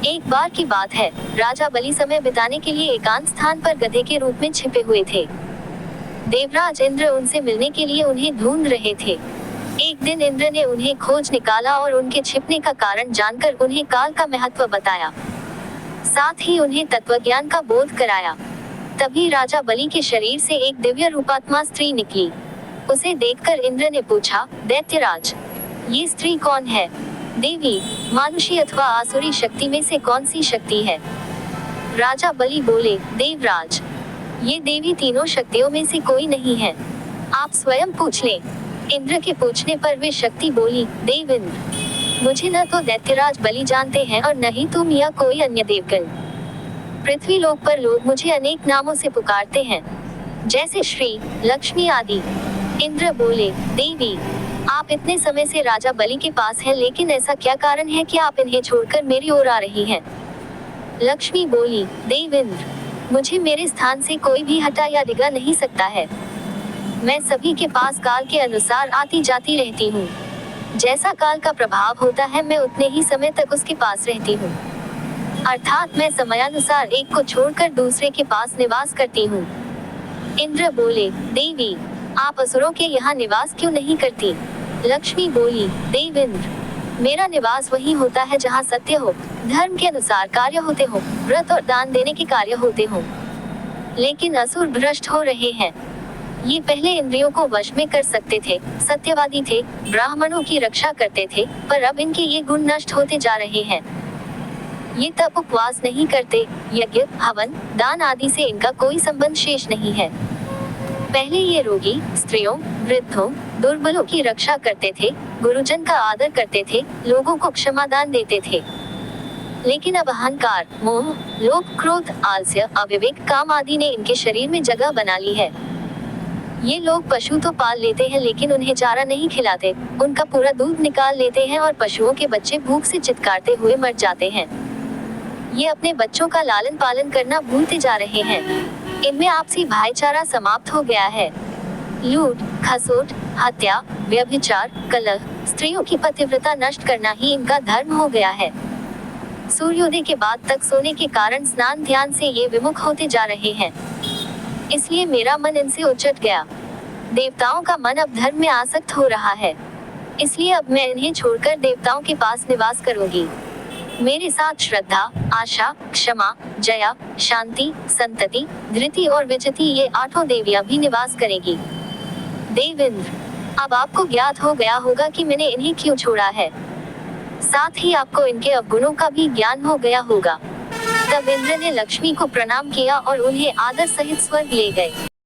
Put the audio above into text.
एक बार की बात है, राजा बलि समय बिताने के लिए एकांत स्थान पर गधे के रूप में छिपे हुए थे। देवराज इंद्र उनसे मिलने के लिए उन्हें ढूंढ रहे थे। एक दिन इंद्र ने उन्हें खोज निकाला और उनके छिपने का कारण जानकर उन्हें काल का महत्व बताया। साथ ही उन्हें तत्वज्ञान का बोध कराया। तभी राजा बलि के शरीर से एक दिव्य रूपात्मा स्त्री निकली। उसे देखकर इंद्र ने पूछा, दैत्यराज, ये स्त्री कौन है? देवी, मानुषी अथवा आसुरी शक्ति में से कौन सी शक्ति है? राजा बलि बोले, देवराज, ये देवी तीनों शक्तियों में से कोई नहीं है, आप स्वयं पूछ लें। इंद्र के पूछने पर वे शक्ति बोली, देवेंद्र, मुझे न तो दैत्यराज बलि जानते हैं और न ही तुम या कोई अन्य देवगण। पृथ्वी लोक पर लोग मुझे अनेक नामों से पुकारते हैं, जैसे श्री, लक्ष्मी आदि। इंद्र बोले, देवी, आप इतने समय से राजा बलि के पास हैं, लेकिन ऐसा क्या कारण है कि आप इन्हें छोड़कर मेरी ओर आ रही हैं? लक्ष्मी बोली, देवेंद्र, मुझे मेरे स्थान से कोई भी हटा या डिगा नहीं सकता है। मैं सभी के पास काल के अनुसार आती जाती रहती हूँ। जैसा काल का प्रभाव होता है, मैं उतने ही समय तक उसके पास रहती हूँ। अर्थात मैं समयानुसार एक को छोड़कर दूसरे के पास निवास करती हूँ। इंद्र बोले, देवी, आप असुरों के यहाँ निवास क्यों नहीं करती? लक्ष्मी बोली, देवेंद्र, मेरा निवास वही होता है जहाँ सत्य हो, धर्म के अनुसार कार्य होते हो, व्रत और दान देने के कार्य होते हो। लेकिन असुर भ्रष्ट हो रहे हैं। ये पहले इंद्रियों को वश में कर सकते थे, सत्यवादी थे, ब्राह्मणों की रक्षा करते थे, पर अब इनके ये गुण नष्ट होते जा रहे हैं। ये तप उपवास नहीं करते, यज्ञ, हवन, दान आदि से इनका कोई संबंध शेष नहीं है। पहले ये रोगी, स्त्रियों, वृद्धों, दुर्बलों की रक्षा करते थे, गुरुजन का आदर करते थे, लोगों को क्षमादान देते थे। लेकिन अब अहंकार, मोह, लोभ, क्रोध, आलस्य, अविवेक, काम आदि ने इनके शरीर में जगह बना ली है। ये लोग पशु तो पाल लेते हैं, लेकिन उन्हें चारा नहीं खिलाते, उनका पूरा दूध निकाल लेते हैं और पशुओं के बच्चे भूख से चित्कारते हुए मर जाते हैं। ये अपने बच्चों का लालन पालन करना भूलते जा रहे हैं। इनमें आपसी भाईचारा समाप्त हो गया है। लूट, खसोट, हत्या, व्यभिचार, कलह, स्त्रियों की पतिव्रता नष्ट करना ही इनका धर्म हो गया है। सूर्योदय के बाद तक सोने के कारण स्नान ध्यान से ये विमुख होते जा रहे हैं। इसलिए मेरा मन इनसे उचट गया। देवताओं का मन अब धर्म में आसक्त हो रहा है, इसलिए अब मैं इन्हें छोड़कर देवताओं के पास निवास करूंगी। मेरे साथ श्रद्धा, आशा, क्षमा, जया, शांति, संतति, धृति और विजति, ये 8 देवियां भी निवास करेगी। देवेंद्र, अब आपको ज्ञात हो गया होगा कि मैंने इन्हें क्यों छोड़ा है। साथ ही आपको इनके अवगुणों का भी ज्ञान हो गया होगा। तब इंद्र ने लक्ष्मी को प्रणाम किया और उन्हें आदर सहित स्वर्ग ले गए।